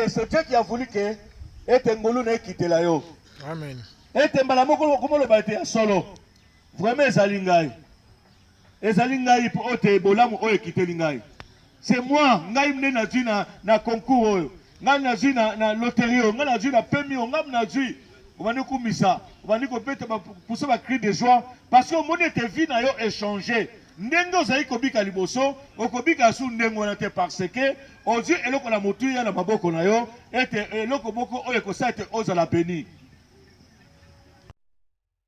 C'est Dieu qui a voulu que Etengolu n'ait quitté la yo. Amen. Etembalamoko comment le bâtir solo. Vraiment ezalingai. Ezalingai pour ote bolamu oye quitté lingai. C'est moi, ngai mne na dji na concours oyo. Ngai na dji na loterie oyo, ngai na dji na pemi oyo, ngai na dji. On va nous kumisa, on va nous compléter pousser ma cri de joie parce que mon était vie na yo échangé. Nengo zai kobika liboso, okobika su nengo na te parce que on dit eloko la motu ya na maboko na yo, ete eloko boko oyo ko sa ete oza la béni.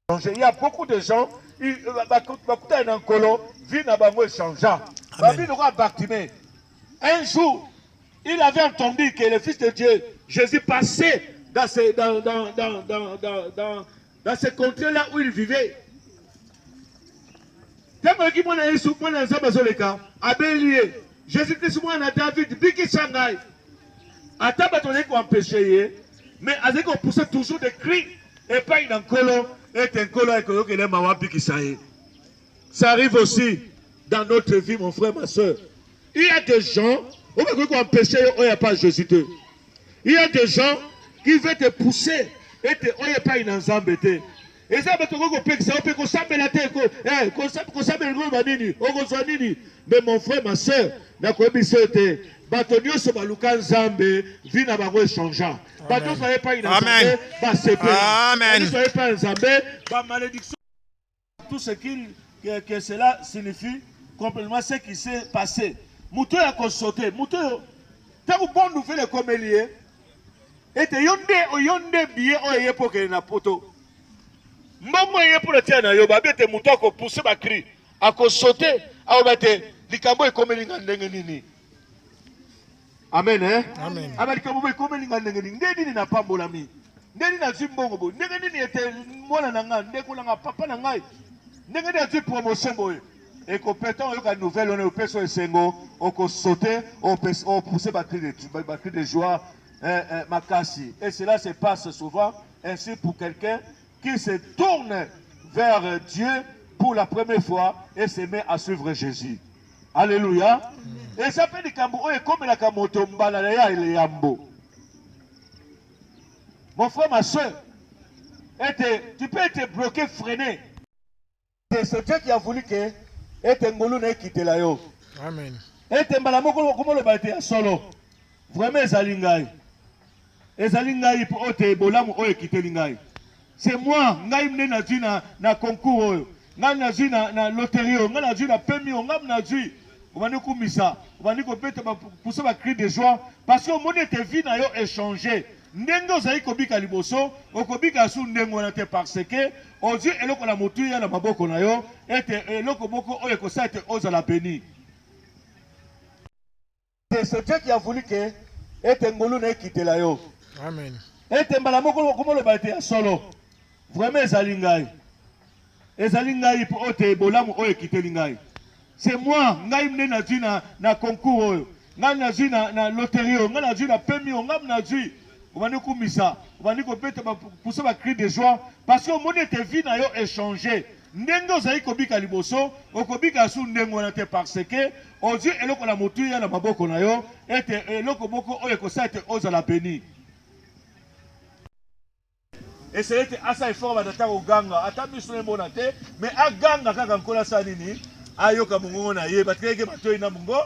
Il y a beaucoup de gens, bakuta na nkolo, vie na bango échangea. Babi no ka baptisé. Un jour, il avait entendu que le Fils de Dieu, Jésus passait dans ces contrées-là où il vivait. Jésus-Christ, moi, David, Biki Shanghai. Attends, on empêché, mais avec on poussait toujours des cris, et pas une encolo, et un colo, et un mawa Biki Shanghai. Ça arrive aussi dans notre vie, mon frère, ma soeur. Il y a des gens, on va empêcher, il n'y a pas Jésus. Il y a des gens qui veulent te pousser et te oye pas une ensemble. Et ça va te mais mon frère, ma soeur, n'a pas mis ce thé. Batonio se balukan zambe, vie n'a pas échangé. Baton ne soyez pas une ensemble, bah c'est pas. Ne soyez pas ensemble, bah malédiction. Tout ce que cela signifie, complètement ce qui s'est passé. Moutou a consulté, Moutou, t'as une bonne nouvelle comme lié. Et te yonde billet oye pour que na poto. Maman yé pour le tien na yo babé te mouton ko pousser ba cri a ko sauter a obate likambo e komelinga ndenge nini. Amen hein. Amen. Aba likambo e komelinga ndenge nini. Ndeni na pambola mi. Ndeni na zimbongo bo. Ndenge nini ete mwana na nga ndeko la nga papa na ngai. Ndenge na zi promotion boy. Et ko peton yo ka nouvelle on e peso esengo o ko sauter o pousser ba cri de joie. Makassi. Et cela se passe souvent ainsi pour quelqu'un qui se tourne vers Dieu pour la première fois et se met à suivre Jésus. Alléluia. Et ça fait du kambo et comme la kamoto mbalaya et le yambo. Mon frère, ma soeur, tu peux être bloqué, freiné. C'est Dieu qui a voulu que Etengolu n'ait quitté la yo. Amen. Etembalamoko comment le bâtir solo. Vraiment ezalingai. Ezalingai pour ote bolamu oye quitté lingai. C'est moi, ngai mne na dji na concours oyo. Ngai na dji na loterie oyo, ngai na dji na pemi oyo, ngai na dji. On va nous kumisa, on va nous compléter pousser ma cri de joie parce que mon était vie na yo échangé. Nengo zai kobika liboso, okobika su nengo na te parce que on dit eloko la motu ya na maboko na yo, ete eloko boko oyo ko sa ete oza la béni. C'est Dieu qui a voulu que Etengolu n'ait quitté la yo. Amen. Etembalamoko comment le bâtir solo. Vraiment ezalingai. Ezalingai pour ote bolamu oye quitté lingai. C'est moi, ngai mne na dji na concours oyo. Ngai na dji na loterie oyo, ngai na dji na pemi oyo, ngai na dji. On va nous kumisa, on va nous compléter pousser ma cri de joie parce que mon était vie na yo échangé. Nengo zai kobika liboso, okobika su nengo na te parce que on dit eloko la motu ya na maboko na yo, ete eloko boko oye ko sa ete oza la béni. Et c'est asa effort batata au ganga, ata biso mbona te, mais a ganga kaka nkola sa nini, ayoka mungongo na ye, batreke batoyi na mungo,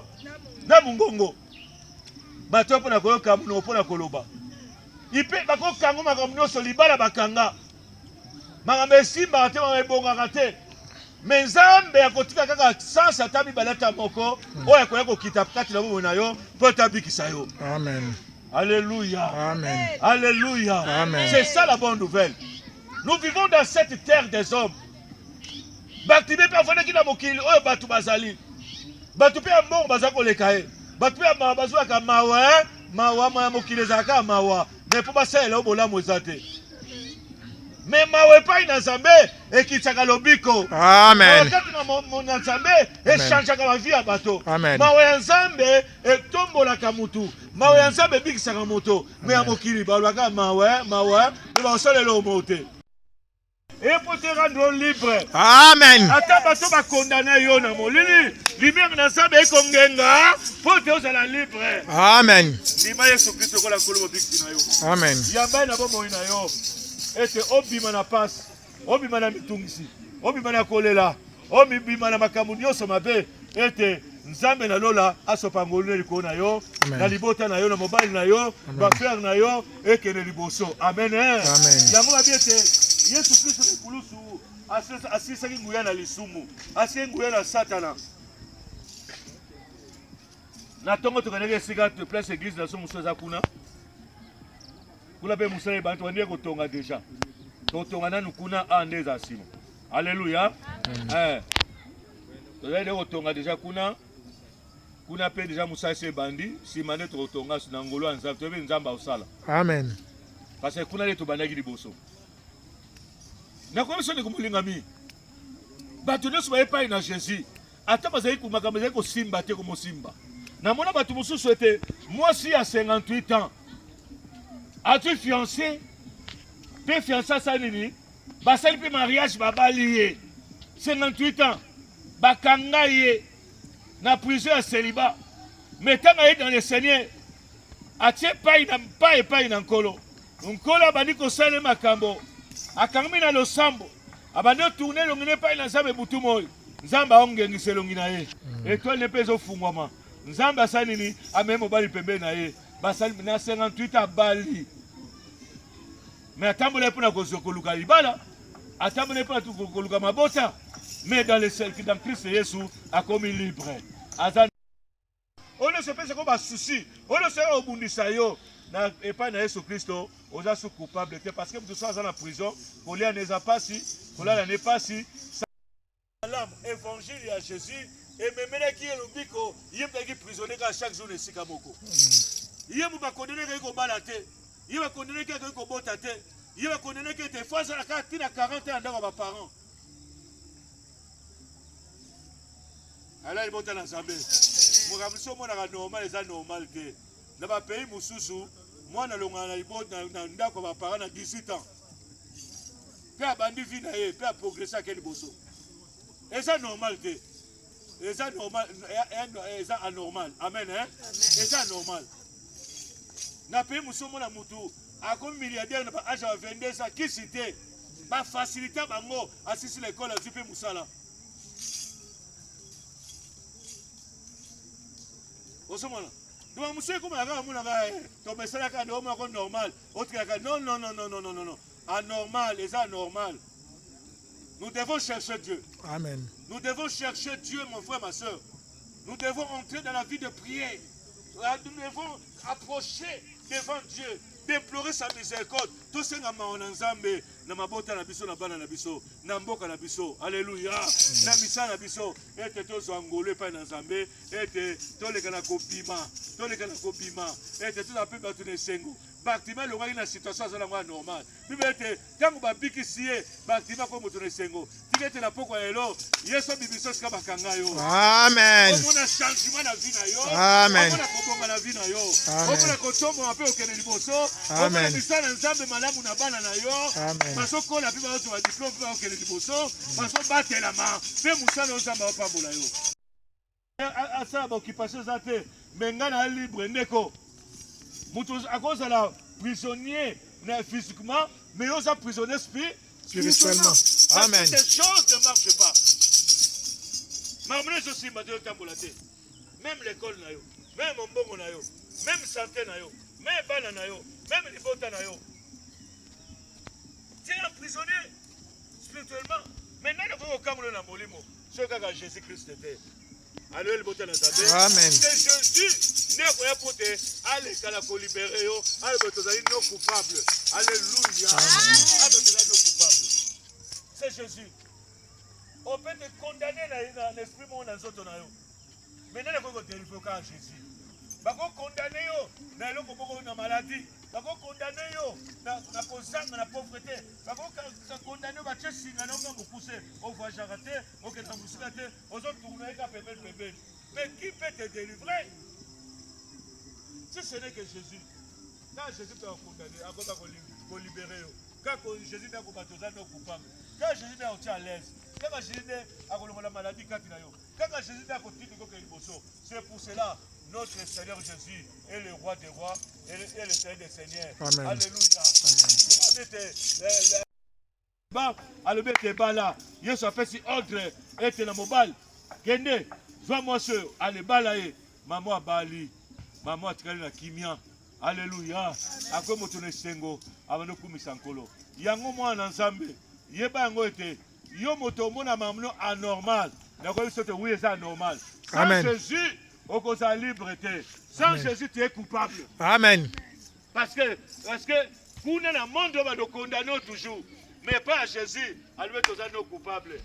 na mungongo. Bato pona koyoka muno pona koloba. Ipe bako kango makamno so libala bakanga. Makambe simba te mabonga te. Mais Nzambe akotika kaka sans atami balata moko, oya koyako kitapkati na mumo na yo, po tabikisa yo. Amen. Alléluia. Amen. Alléluia. Amen. C'est ça la bonne nouvelle. Nous vivons dans cette terre des hommes. Batibé pe afone ki na mokili oyo batu bazali. Batu pe ambo bazako lekae. Batu pe amabazo ka mawa mokili zaka mawa. Mais pour passer là au bolamu ezate. Mais mawe pa ina Nzambe ekitsaka lobiko. Amen. Quand na mon Nzambe echangeaka ma vie ya bato. Amen. Mawe ya Nzambe etombolaka mutu. Mawe ya Nzambe bikisaka moto. Mais ya mokili balwaka mawe, mais basolelo omote. Et pour te rendre libre. Amen. Ata bato ba condamner yo na molili, Lumière na nzambe ekongenga po te ozala libre. Amen. Lima Yesu Kristo kola kolo bobiki na yo. Amen. Yamba na bomoi na yo. Ete obima na pasi, obima na mitungisi, obima na kolela, obima na makambo nyonso mabe. Ete nzambe na lola asopangolele likolo na yo, na libota na yo, na mobali na yo, bafere na yo, ekele liboso. Amen. Yango babi ete Yesu Kristo likulusu asisaki nguya na lisumu, asisaki nguya na Satana. Na tongo tokaneke esika te place église na so muso eza kuna. Kuna pe musala ebantu wandie kotonga deja. Totonga nanu kuna ande eza sima. Alléluia. Tozali kotonga deja kuna. Kuna pe deja musala se bandi, sima nde totonga na ngolo ya Nzambe, tobe Nzambe osala. Amen. Parce que kuna le tobandaki liboso. Na kwa so ndeko molingami. Bato nyonso bayepai na Jésus. Ata bazali kumaka bazali kosimba te komo simba. Na mona bato mosusu ete mwasi à 58 ans. As-tu fiancé? Pe fiancé ça nini? Basali pe mariage babali ye. 58 ans. Bakanga ye. Na prison à célibat. Metanga ye dans le Seigneur. Atie pai na nkolo. Nkolo bandi ko sale makambo. Akangmi na losambo. Abandi tourner longine pai na Nzambe butu moyo. Nzambe aongengise longina ye. Étoile ne peut fungwama. Nzambe asali nini ameme mobali pembe na ye. Basali na 58 abali. Mais atambole pour na kozokoluka libala. Atambole pour na kozokoluka mabota. Mais dans le ciel dans Christ Jésus a commis libre. Azan. On ne se fait comme un souci. On ne se fait au bundisa yo. Na epa na Yesu Kristo oza sous coupable parce que vous sois dans la prison, kolia n'est pas si, kolia n'est pas si. L'âme évangile à Jésus et même qui est le bico, il y a des prisonniers chaque jour de Sikamoko. Il y a des condamnés qui ont balaté, il y a des condamnés qui ont botaté, il y a des condamnés qui étaient fois à la carte à 40 ans dans mes parents. Alors ils vont dans la Zambie. Mon ramène moi na normal les anormal que dans ma pays mususu moi na longa na ibot na ndako ba parents na 18 ans. Pe abandi vie na ye, pe a progresser quel bosso. Et ça normal que et ça normal et ça anormal. Amen hein. Et ça normal. Na pays mususu na mutu a comme milliardaire na ba âge à 22 ans qui cité ba faciliter bango assisi l'école à Zupe Musala. Osomona. Donc monsieur comme la mona to mesala ka no ma normal. Autre ka non. Anormal, les anormal. Nous devons chercher Dieu. Amen. Nous devons chercher Dieu, mon frère, ma soeur. Nous devons entrer dans la vie de prière. Nous devons approcher devant Dieu, déplorer sa miséricorde. Tout ce nga maona nzambe na mabota na biso na bana na biso na mboka na biso. Alléluia. Na misa na biso ete tozo angolé pa na nzambe ete toleka na kopima ete tout appel ba tune sengo. Bactima longaki na situation azala ngwa normal. Bible ete tango babiki siye bactima ko moto ne sengo. Tikete na poko elo Yesu bibiso sika bakanga yo. Amen. Omona changement na vie na yo. Amen. Omona kobonga na vie na yo. Omona kotombo ape okene liboso. Amen. Omona misala nzambe malamu na bana na yo. Amen. Maso kola pe ba zo ba diplôme pe okene liboso. Maso batela ma pe musala nzambe opambola yo. Asa ba occupation zate mengana libre ndeko. Moutou à cause de la prisonnier physiquement, mais aussi prisonnier spirituellement. Amen. Ces choses ne marchent pas. Mais je suis même l'école, même mon bon, même santé, même banana, même les bottes. Tu es un prisonnier spirituellement. Maintenant, il faut que nous molimo. Ce que Jésus-Christ était. Amen. C'est Jésus n'est pas pour te aller à la libérer yo, aller te non coupable. Alléluia. C'est Jésus. On peut te condamner dans l'esprit mon dans autres na yo. Maintenant il faut que tu délivres à Jésus. Bako condamner yo na eloko boko na maladie. Bako condamner yo na kozanga na pauvreté. Bako condamner ba tchesinga na nga mokuse. On voit jarate, on que na musukate, on zo tourner ka pebel. Mais qui peut te délivrer? Si ce n'est que Jésus. Quand Jésus peut condamner, à libérer. Quand Jésus n'est pas coupable, quand Jésus n'est pas à l'aise, Kaka Jésus a colomé la maladie katinayo. Kaka Jésus a continué de bosso. C'est pour cela notre Seigneur Jésus est le roi des rois et le Seigneur des seigneurs. Amen. Alléluia. Amen. Alléluia. Bala. Yesu a fait si ordre était dans mon bal. Kende, vois-moi ce, allez balaye. Maman a bali. Maman a tiré la kimia. Alléluia. Ako motone sengo. Abano kumisankolo. Yango mo ananzambe. Yeba yango ete. Yo moto mona mamno anormal. D'accord, c'est oui, c'est anormal. Sans Jésus, on cause la liberté. Sans Jésus, tu es coupable. Amen. Parce que pour nous, le monde va nous condamner toujours. Mais pas à Jésus. Alors, tu es coupable.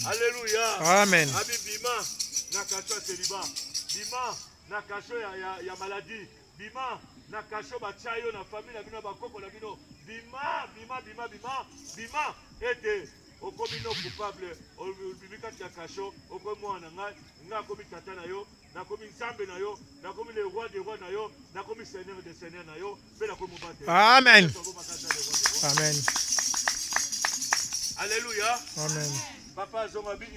Alléluia. Amen. Abi bima, nakacho célibat. Bima, nakacho ya maladie. Bima, nakacho bachayo na famille na bino bakoko na bino. Bima, ete. Au commun coupable, au biblique de Kacho, au commun n'a commis Tata Nayo, n'a commis Zambe Nayo, n'a commis le roi des rois Nayo, n'a commis Seigneur des seigneurs Nayo, mais la commis Amen. Amen. Alléluia. Amen. Papa Zomabi.